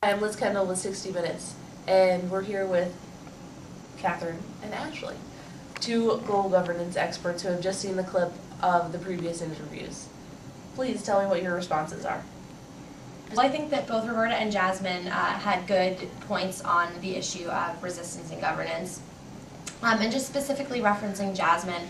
I'm Liz Kendall with 60 Minutes, and we're here with Catherine and Ashley, two global governance experts who have just seen the clip of the previous interviews. Please tell me what your responses are. Well, I think that both Roberta and Jasmine had good points on the issue of resistance and governance. And just specifically referencing Jasmine,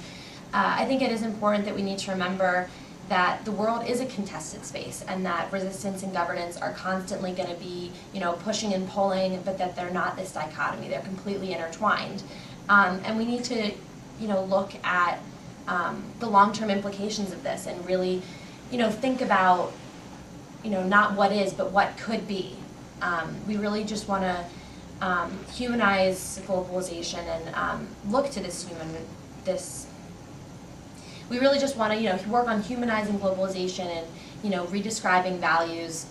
I think it is important that we need to remember that the world is a contested space and that resistance and governance are constantly going to be, pushing and pulling, but that they're not this dichotomy. They're completely intertwined. And we need to, look at the long-term implications of this and really, think about, not what is, but what could be. We really just want to humanize globalization and look to we really just want to, work on humanizing globalization and, redescribing values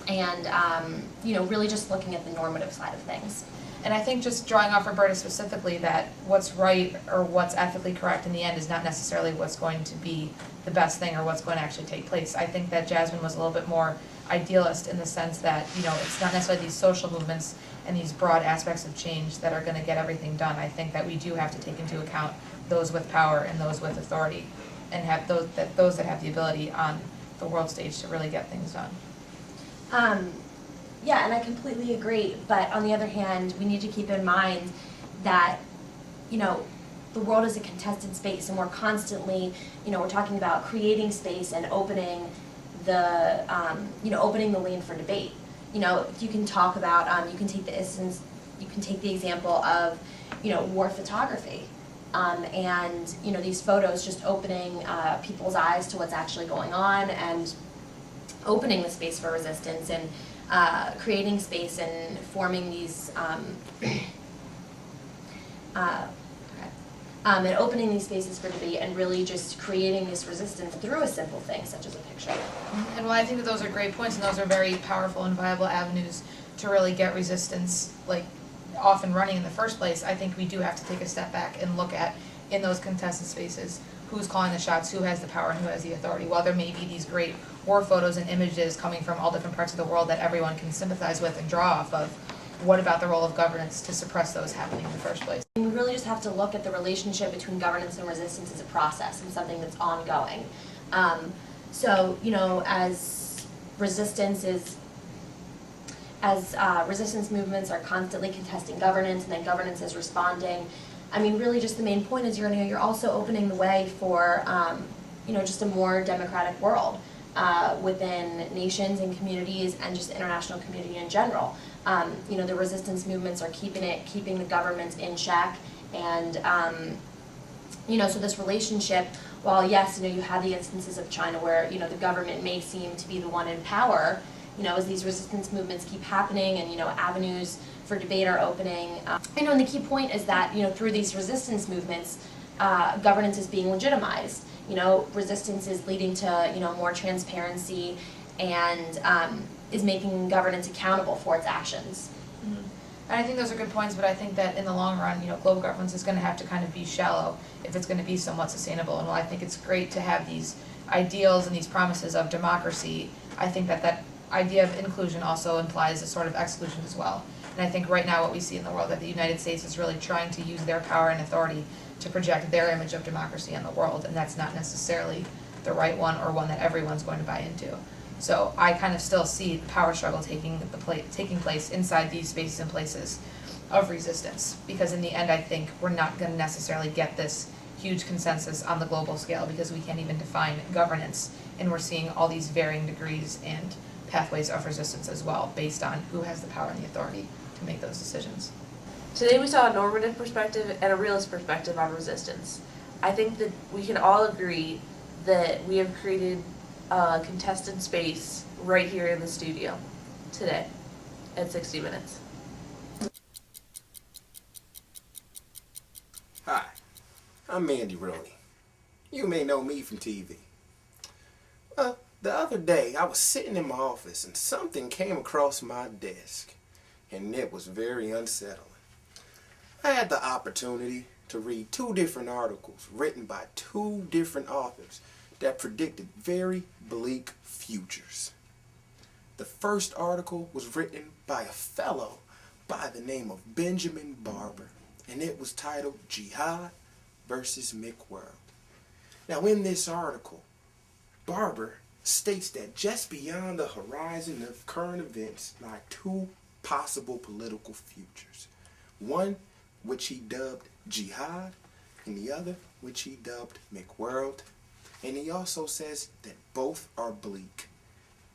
and, really just looking at the normative side of things. And I think just drawing off Roberta specifically, that what's right or what's ethically correct in the end is not necessarily what's going to be the best thing or what's going to actually take place. I think that Jasmine was a little bit more idealist in the sense that, it's not necessarily these social movements and these broad aspects of change that are going to get everything done. I think that we do have to take into account those with power and those with authority, and have those that have the ability on the world stage to really get things done. Yeah, and I completely agree. But on the other hand, we need to keep in mind that, the world is a contested space, and we're constantly, we're talking about creating space and opening the, opening the lane for debate. You can talk about, you can take the example of, war photography. And these photos just opening people's eyes to what's actually going on and opening the space for resistance and creating space and forming these and opening these spaces for debate and really just creating this resistance through a simple thing such as a picture. And while I think that those are great points and those are very powerful and viable avenues to really get resistance off and running in the first place, I think we do have to take a step back and look at, in those contested spaces, who's calling the shots, who has the power and who has the authority. While there may be these great war photos and images coming from all different parts of the world that everyone can sympathize with and draw off of, what about the role of governance to suppress those happening in the first place? We really just have to look at the relationship between governance and resistance as a process and something that's ongoing. As resistance movements are constantly contesting governance and then governance is responding, really just the main point is you're also opening the way for, just a more democratic world within nations and communities and just the international community in general. The resistance movements are keeping the government in check, and so this relationship, while yes, you have the instances of China where the government may seem to be the one in power, as these resistance movements keep happening and avenues for debate are opening, and the key point is that through these resistance movements, governance is being legitimized. Resistance is leading to more transparency and is making governance accountable for its actions. Mm-hmm. And I think those are good points, but I think that in the long run, global governance is going to have to kind of be shallow if it's going to be somewhat sustainable. And while I think it's great to have these ideals and these promises of democracy, I think that idea of inclusion also implies a sort of exclusion as well. And I think right now what we see in the world, that the United States is really trying to use their power and authority to project their image of democracy in the world, and that's not necessarily the right one or one that everyone's going to buy into. So I kind of still see the power struggle taking place inside these spaces and places of resistance, because in the end I think we're not going to necessarily get this huge consensus on the global scale because we can't even define governance, and we're seeing all these varying degrees and pathways of resistance as well based on who has the power and the authority to make those decisions. Today we saw a normative perspective and a realist perspective on resistance. I think that we can all agree that we have created a contested space right here in the studio today at 60 Minutes. Hi, I'm Mandy Roney. You may know me from TV. Well, the other day I was sitting in my office and something came across my desk, and it was very unsettling. I had the opportunity to read 2 different articles written by 2 different authors that predicted very bleak futures. The first article was written by a fellow by the name of Benjamin Barber, and it was titled Jihad versus McWorld. Now in this article, Barber states that just beyond the horizon of current events lie two possible political futures. One which he dubbed Jihad, and the other which he dubbed McWorld. And he also says that both are bleak.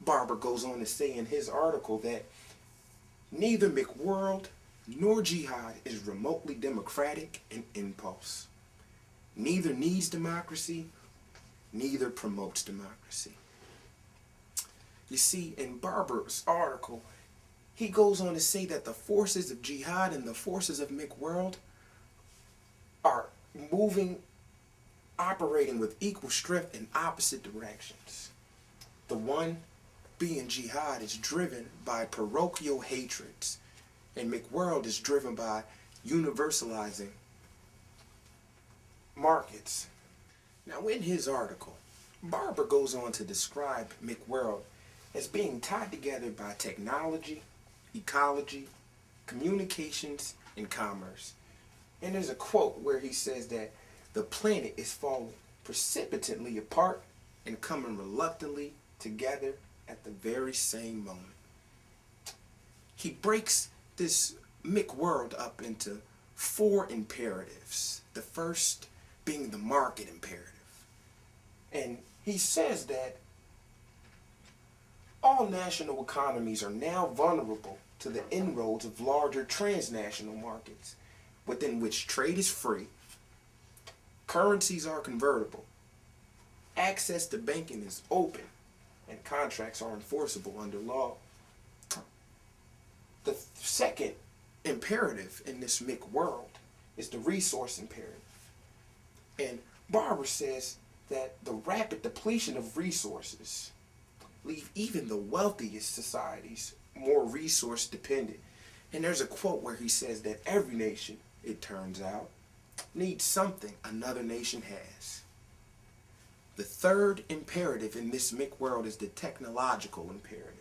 Barber goes on to say in his article that neither McWorld nor Jihad is remotely democratic in impulse. Neither needs democracy, neither promotes democracy. You see, in Barber's article, he goes on to say that the forces of Jihad and the forces of McWorld are operating with equal strength in opposite directions. The one, being Jihad, is driven by parochial hatreds, and McWorld is driven by universalizing markets. Now in his article, Barber goes on to describe McWorld as being tied together by technology, ecology, communications, and commerce. And there's a quote where he says that the planet is falling precipitately apart and coming reluctantly together at the very same moment. He breaks this McWorld up into four imperatives. The first being the market imperative. And he says that all national economies are now vulnerable to the inroads of larger transnational markets within which trade is free, currencies are convertible, access to banking is open, and contracts are enforceable under law. The second imperative in this McWorld is the resource imperative. And Barber says that the rapid depletion of resources leave even the wealthiest societies more resource dependent. And there's a quote where he says that every nation, it turns out, needs something another nation has. The third imperative in this McWorld is the technological imperative.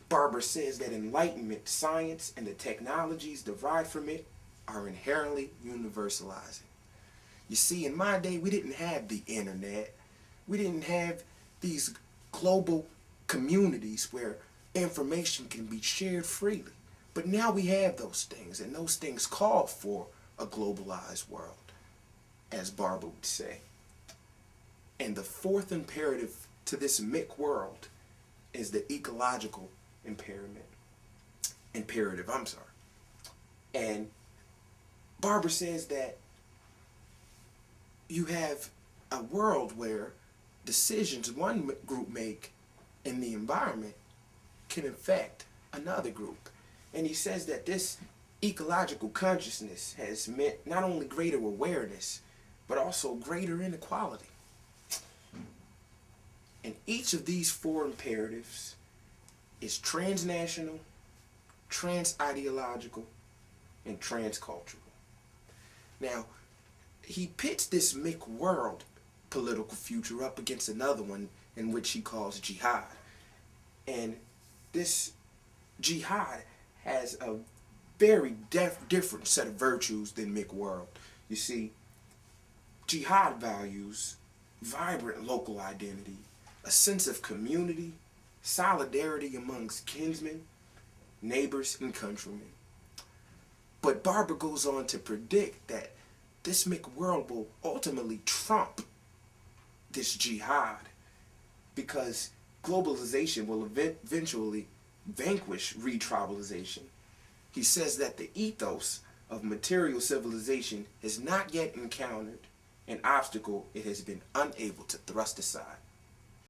Barber says that enlightenment, science, and the technologies derived from it are inherently universalizing. You see, in my day, we didn't have the internet. We didn't have these global communities where information can be shared freely. But now we have those things, and those things call for a globalized world, as Barber would say. And the fourth imperative to this McWorld is the ecological imperative. And Barber says that you have a world where decisions one group make in the environment can affect another group. And he says that this ecological consciousness has meant not only greater awareness, but also greater inequality. And each of these four imperatives is transnational, trans-ideological, and transcultural. Now, he pits this McWorld political future up against another one in which he calls jihad. And this jihad has a very different set of virtues than McWorld. You see, jihad values vibrant local identity, a sense of community, solidarity amongst kinsmen, neighbors, and countrymen. But Barber goes on to predict that this McWorld will ultimately trump this jihad because globalization will eventually vanquish retribalization. He says that the ethos of material civilization has not yet encountered an obstacle it has been unable to thrust aside.